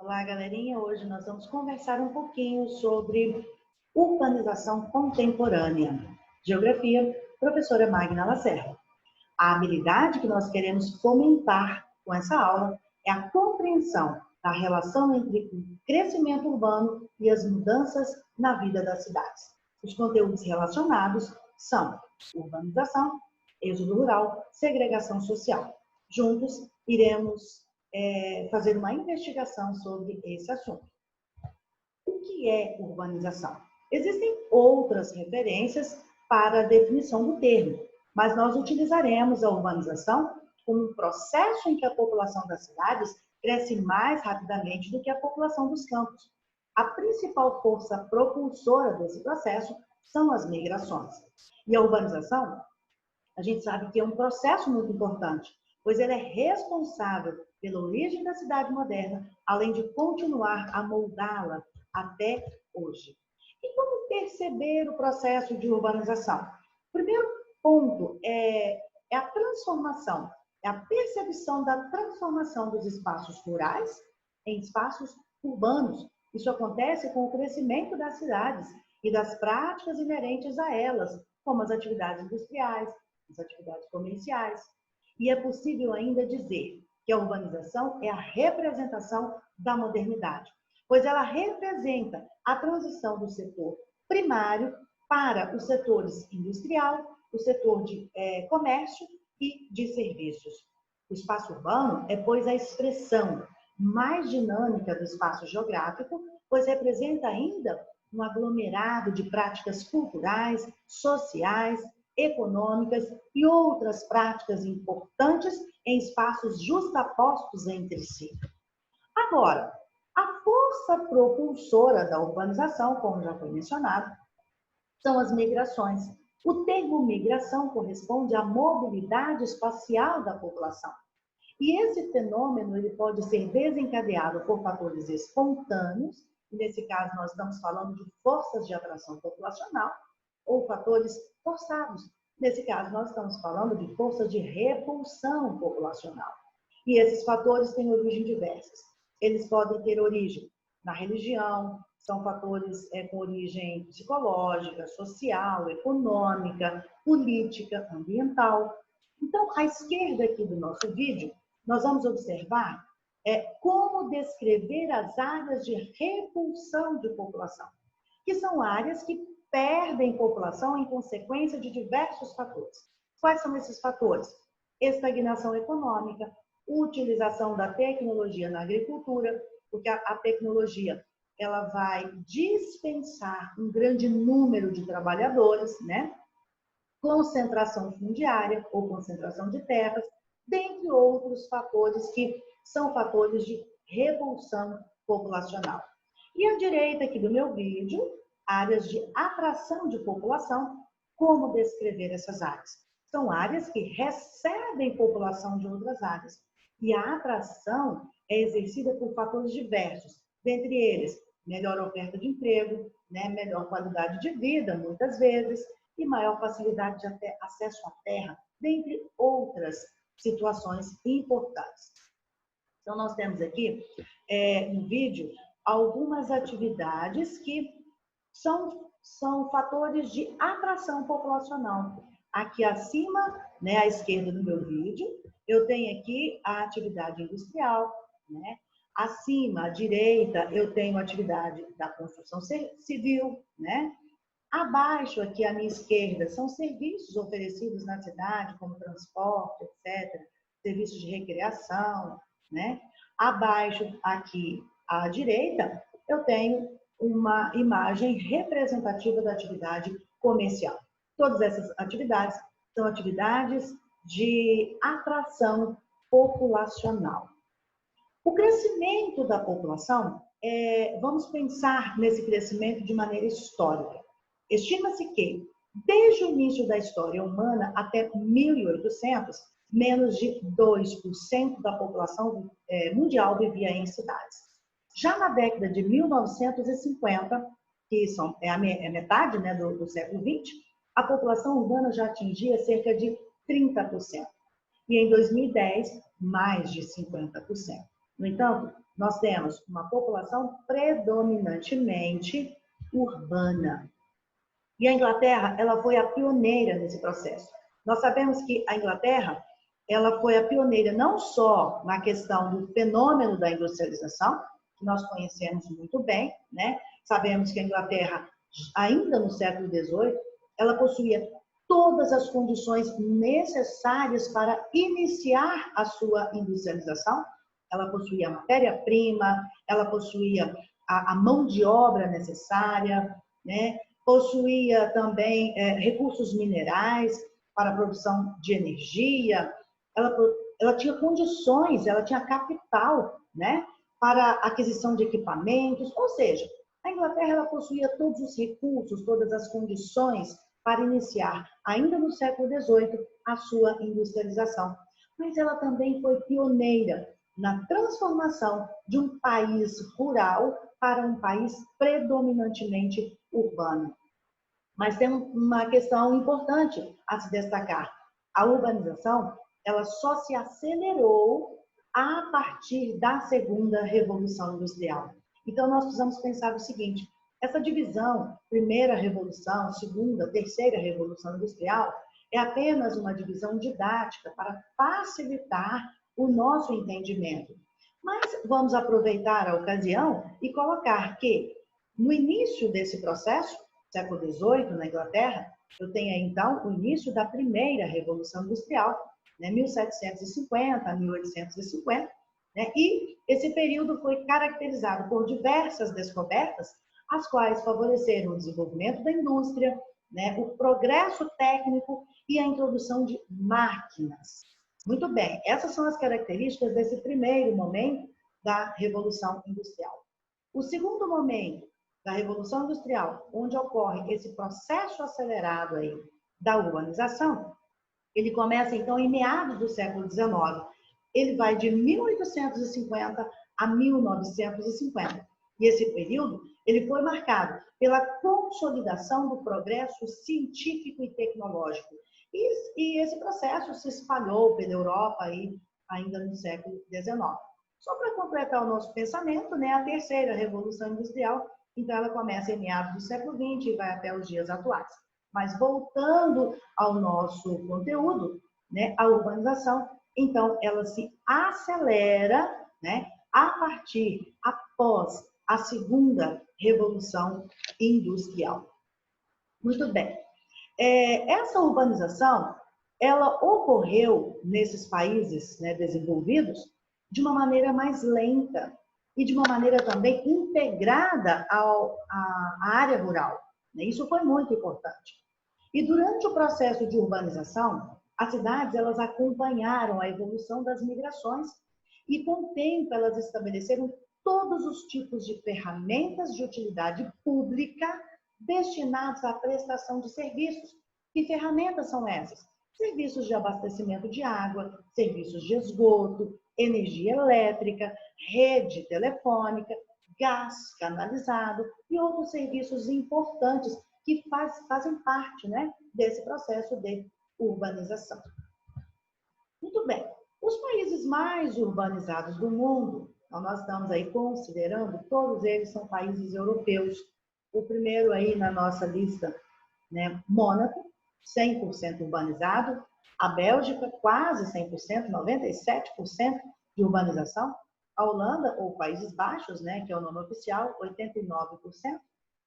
Olá, galerinha. Hoje nós vamos conversar um pouquinho sobre urbanização contemporânea. Geografia, professora Magna Lacerda. A habilidade que nós queremos fomentar com essa aula é a compreensão da relação entre o crescimento urbano e as mudanças na vida das cidades. Os conteúdos relacionados são urbanização, êxodo rural, segregação social. Juntos, iremos fazer uma investigação sobre esse assunto. O que é urbanização? Existem outras referências para a definição do termo, mas nós utilizaremos a urbanização como um processo em que a população das cidades cresce mais rapidamente do que a população dos campos. A principal força propulsora desse processo são as migrações. E a urbanização, a gente sabe que é um processo muito importante, pois ele é responsável pela origem da cidade moderna, além de continuar a moldá-la até hoje. E como perceber o processo de urbanização? O primeiro ponto é a transformação, é a percepção da transformação dos espaços rurais em espaços urbanos. Isso acontece com o crescimento das cidades e das práticas inerentes a elas, como as atividades industriais, as atividades comerciais. E é possível ainda dizer que a urbanização é a representação da modernidade, pois ela representa a transição do setor primário para os setores industrial, o setor de comércio e de serviços. O espaço urbano é, pois, a expressão mais dinâmica do espaço geográfico, pois representa ainda um aglomerado de práticas culturais, sociais, econômicas e outras práticas importantes em espaços justapostos entre si. Agora, a força propulsora da urbanização, como já foi mencionado, são as migrações. O termo migração corresponde à mobilidade espacial da população. E esse fenômeno ele pode ser desencadeado por fatores espontâneos, e nesse caso nós estamos falando de forças de atração populacional, ou fatores forçados. Nesse caso, nós estamos falando de forças de repulsão populacional. E esses fatores têm origem diversas. Eles podem ter origem na religião, são fatores com origem psicológica, social, econômica, política, ambiental. Então, à esquerda aqui do nosso vídeo, nós vamos observar como descrever as áreas de repulsão de população, que são áreas que perdem população em consequência de diversos fatores. Quais são esses fatores? Estagnação econômica, utilização da tecnologia na agricultura, porque a tecnologia ela vai dispensar um grande número de trabalhadores, né? Concentração fundiária ou concentração de terras, dentre outros fatores que são fatores de repulsão populacional. E à direita aqui do meu vídeo, áreas de atração de população. Como descrever essas áreas? São áreas que recebem população de outras áreas. E a atração é exercida por fatores diversos, dentre eles, melhor oferta de emprego, né, melhor qualidade de vida, muitas vezes, e maior facilidade de acesso à terra, dentre outras situações importantes. Então, nós temos aqui no vídeo algumas atividades que são fatores de atração populacional. Aqui acima, né, à esquerda do meu vídeo, eu tenho aqui a atividade industrial, né? Acima, à direita, eu tenho a atividade da construção civil, né? Abaixo, aqui à minha esquerda, são serviços oferecidos na cidade, como transporte, etc. Serviços de recreação, né? Abaixo, aqui à direita, eu tenho uma imagem representativa da atividade comercial. Todas essas atividades são atividades de atração populacional. O crescimento da população, vamos pensar nesse crescimento de maneira histórica. Estima-se que, desde o início da história humana até 1800, menos de 2% da população mundial vivia em cidades. Já na década de 1950, que é a metade, né, do século XX, a população urbana já atingia cerca de 30%. E em 2010, mais de 50%. No entanto, nós temos uma população predominantemente urbana. E a Inglaterra, ela foi a pioneira nesse processo. Nós sabemos que a Inglaterra, ela foi a pioneira não só na questão do fenômeno da industrialização, que nós conhecemos muito bem, né? Sabemos que a Inglaterra, ainda no século XVIII, ela possuía todas as condições necessárias para iniciar a sua industrialização. Ela possuía a matéria-prima, ela possuía a mão de obra necessária, né? Possuía também recursos minerais para a produção de energia, ela tinha condições, ela tinha capital, né, para aquisição de equipamentos, ou seja, a Inglaterra ela possuía todos os recursos, todas as condições para iniciar, ainda no século XVIII, a sua industrialização. Mas ela também foi pioneira na transformação de um país rural para um país predominantemente urbano. Mas tem uma questão importante a se destacar. A urbanização, ela só se acelerou a partir da segunda revolução industrial. Então, nós precisamos pensar o seguinte, essa divisão, primeira revolução, segunda, terceira revolução industrial, é apenas uma divisão didática para facilitar o nosso entendimento. Mas vamos aproveitar a ocasião e colocar que, no início desse processo, século XVIII, na Inglaterra, eu tenho aí, então, o início da primeira Revolução Industrial, né, 1750 a 1850, né, e esse período foi caracterizado por diversas descobertas, as quais favoreceram o desenvolvimento da indústria, né, o progresso técnico e a introdução de máquinas. Muito bem, essas são as características desse primeiro momento da Revolução Industrial. O segundo momento da Revolução Industrial, onde ocorre esse processo acelerado aí da urbanização, ele começa então em meados do século XIX. Ele vai de 1850 a 1950. E esse período, ele foi marcado pela consolidação do progresso científico e tecnológico. E esse processo se espalhou pela Europa aí, ainda no século XIX. Só para completar o nosso pensamento, né, a terceira Revolução Industrial, então ela começa em meados do século XX e vai até os dias atuais. Mas voltando ao nosso conteúdo, né, a urbanização, então ela se acelera, né, após a segunda Revolução Industrial. Muito bem. Essa urbanização, ela ocorreu nesses países, né, desenvolvidos de uma maneira mais lenta e de uma maneira também integrada à área rural. Isso foi muito importante. E durante o processo de urbanização, as cidades elas acompanharam a evolução das migrações e, com o tempo, elas estabeleceram todos os tipos de ferramentas de utilidade pública destinados à prestação de serviços. Que ferramentas são essas? Serviços de abastecimento de água, serviços de esgoto, energia elétrica, rede telefônica, gás canalizado e outros serviços importantes que fazem parte, né, desse processo de urbanização. Muito bem. Os países mais urbanizados do mundo, então nós estamos aí considerando, todos eles são países europeus. O primeiro aí na nossa lista, né, Mônaco, 100% urbanizado. A Bélgica, quase 100%, 97% de urbanização. A Holanda, ou Países Baixos, né, que é o nome oficial, 89%.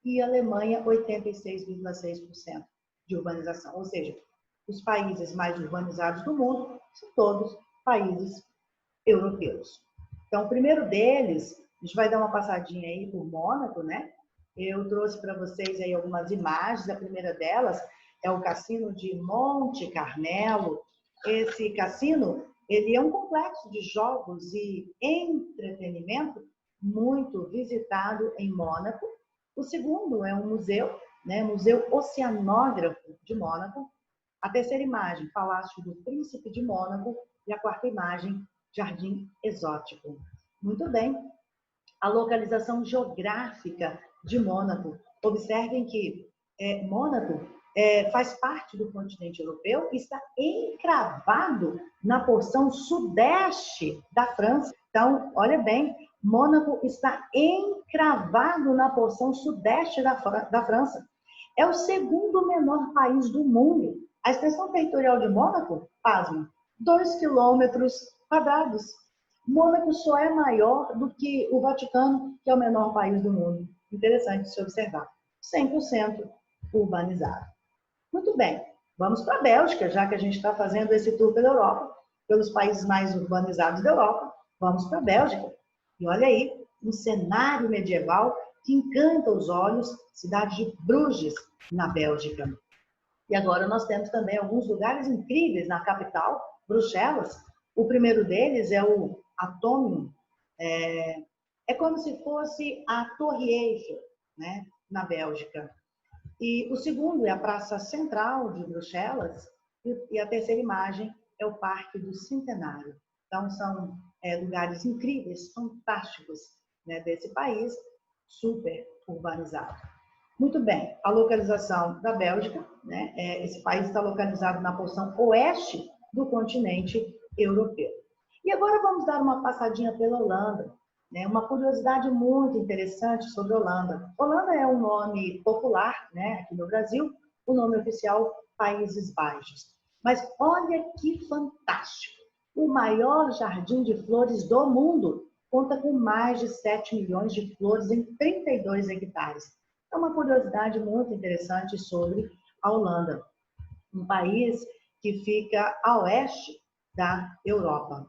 E a Alemanha, 86,6% de urbanização. Ou seja, os países mais urbanizados do mundo são todos países europeus. Então, o primeiro deles, a gente vai dar uma passadinha aí por Mônaco, né? Eu trouxe para vocês aí algumas imagens. A primeira delas é o Cassino de Monte Carmelo. Esse cassino, ele é um complexo de jogos e entretenimento muito visitado em Mônaco. O segundo é um museu, né? Museu Oceanógrafo de Mônaco. A terceira imagem, Palácio do Príncipe de Mônaco. E a quarta imagem, Jardim Exótico. Muito bem. A localização geográfica de Mônaco. Observem que Mônaco faz parte do continente europeu e está encravado na porção sudeste da França. Então, olha bem, Mônaco está encravado na porção sudeste da França. É o segundo menor país do mundo. A extensão territorial de Mônaco, pasmem, 2 quilômetros quadrados. Mônaco só é maior do que o Vaticano, que é o menor país do mundo. Interessante de se observar. 100% urbanizado. Muito bem, vamos para a Bélgica, já que a gente está fazendo esse tour pela Europa, pelos países mais urbanizados da Europa. Vamos para a Bélgica. E olha aí, um cenário medieval que encanta os olhos, cidade de Bruges, na Bélgica. E agora nós temos também alguns lugares incríveis na capital, Bruxelas. O primeiro deles é o Atomium. É como se fosse a Torre Eiffel, né, na Bélgica. E o segundo é a Praça Central de Bruxelas. E a terceira imagem é o Parque do Centenário. Então, são lugares incríveis, fantásticos, né, desse país super urbanizado. Muito bem, a localização da Bélgica, né, esse país está localizado na porção oeste do continente europeu. E agora vamos dar uma passadinha pela Holanda, né, uma curiosidade muito interessante sobre Holanda. Holanda é um nome popular, né, aqui no Brasil, o nome oficial Países Baixos. Mas olha que fantástico! O maior jardim de flores do mundo conta com mais de 7 milhões de flores em 32 hectares. É uma curiosidade muito interessante sobre a Holanda, um país que fica a oeste da Europa.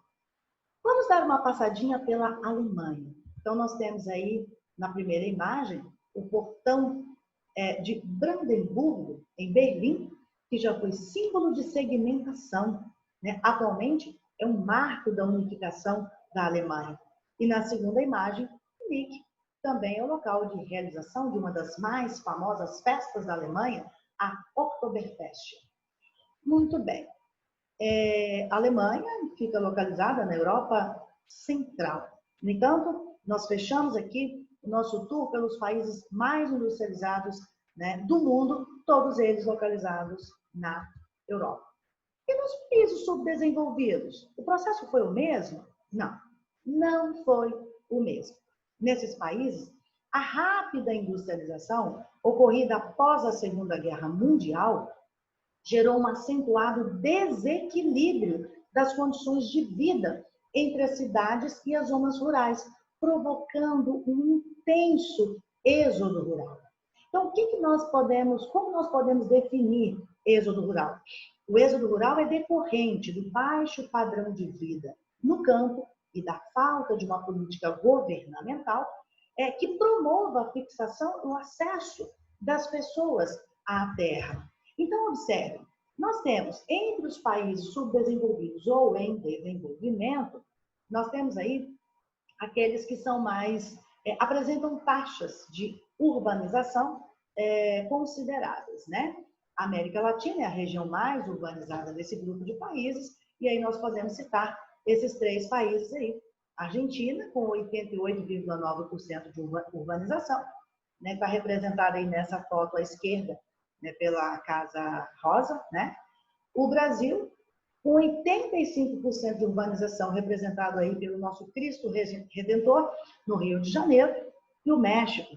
Vamos dar uma passadinha pela Alemanha. Então, nós temos aí, na primeira imagem, o portão de Brandemburgo, em Berlim, que já foi símbolo de segmentação, né? Atualmente, é um marco da unificação da Alemanha. E na segunda imagem, Munique, também é o local de realização de uma das mais famosas festas da Alemanha, a Oktoberfest. Muito bem. A Alemanha fica localizada na Europa Central. No entanto, nós fechamos aqui o nosso tour pelos países mais industrializados, né, do mundo, todos eles localizados na Europa. E nos países subdesenvolvidos, o processo foi o mesmo? Não, não foi o mesmo. Nesses países, a rápida industrialização ocorrida após a Segunda Guerra Mundial gerou um acentuado desequilíbrio das condições de vida entre as cidades e as zonas rurais, provocando um intenso êxodo rural. Então, como nós podemos definir êxodo rural? O êxodo rural é decorrente do baixo padrão de vida no campo e da falta de uma política governamental que promova a fixação e o acesso das pessoas à terra. Então, observe, nós temos entre os países subdesenvolvidos ou em desenvolvimento, nós temos aí aqueles que são mais, apresentam taxas de urbanização consideráveis, né? A América Latina é a região mais urbanizada desse grupo de países, e aí nós podemos citar esses 3 países aí. Argentina, com 88,9% de urbanização, né? Está representada aí nessa foto à esquerda, né, pela Casa Rosa, né? O Brasil, com 85% de urbanização, representado aí pelo nosso Cristo Redentor, no Rio de Janeiro, e o México,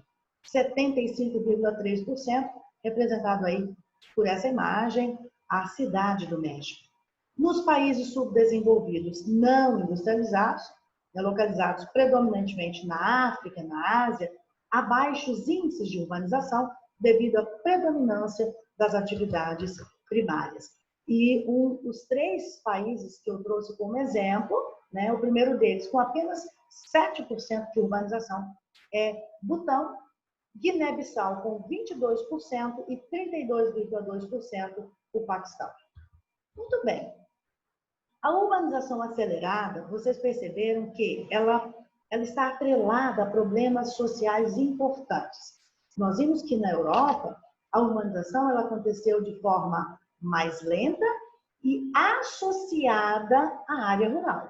75,3%, representado aí por essa imagem, a Cidade do México. Nos países subdesenvolvidos não industrializados, localizados predominantemente na África, na Ásia, há baixos índices de urbanização devido à predominância das atividades primárias. E os 3 países que eu trouxe como exemplo, né, o primeiro deles, com apenas 7% de urbanização, é Butão, Guiné-Bissau com 22% e 32,2% o Paquistão. Muito bem. A urbanização acelerada, vocês perceberam que ela está atrelada a problemas sociais importantes. Nós vimos que na Europa, a urbanização ela aconteceu de forma mais lenta e associada à área rural.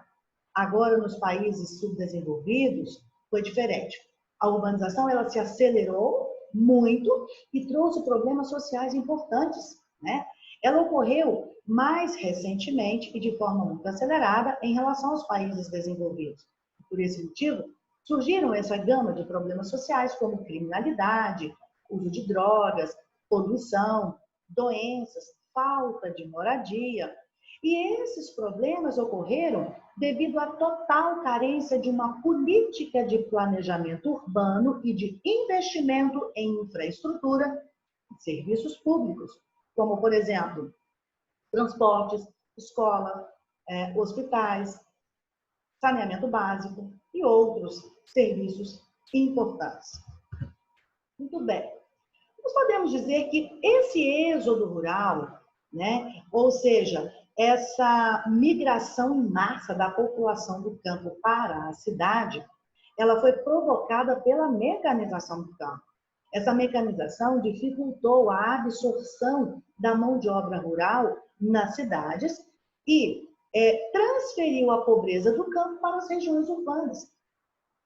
Agora, nos países subdesenvolvidos, foi diferente. A urbanização ela se acelerou, muito e trouxe problemas sociais importantes, né? Ela ocorreu mais recentemente e de forma muito acelerada em relação aos países desenvolvidos. Por esse motivo, surgiram essa gama de problemas sociais como criminalidade, uso de drogas, poluição, doenças, falta de moradia. E esses problemas ocorreram devido à total carência de uma política de planejamento urbano e de investimento em infraestrutura e serviços públicos, como, por exemplo, transportes, escola, hospitais, saneamento básico e outros serviços importantes. Muito bem. Nós podemos dizer que esse êxodo rural, né, ou seja, essa migração em massa da população do campo para a cidade, ela foi provocada pela mecanização do campo. Essa mecanização dificultou a absorção da mão de obra rural nas cidades e transferiu a pobreza do campo para as regiões urbanas.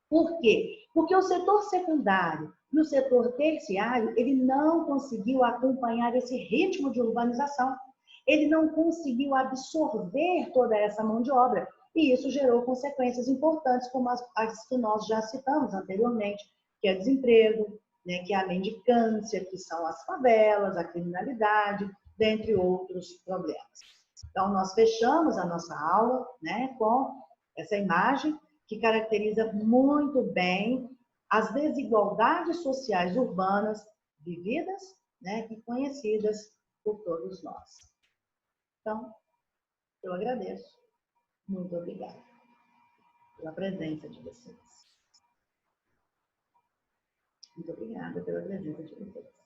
Por quê? Porque o setor secundário e o setor terciário, ele não conseguiu acompanhar esse ritmo de urbanização. Ele não conseguiu absorver toda essa mão de obra. E isso gerou consequências importantes, como as que nós já citamos anteriormente, que é desemprego, né, que é a mendicância, que são as favelas, a criminalidade, dentre outros problemas. Então, nós fechamos a nossa aula, né, com essa imagem que caracteriza muito bem as desigualdades sociais urbanas vividas, né, e conhecidas por todos nós. Então, eu agradeço. Muito obrigada pela presença de vocês. Muito obrigada pela presença de vocês.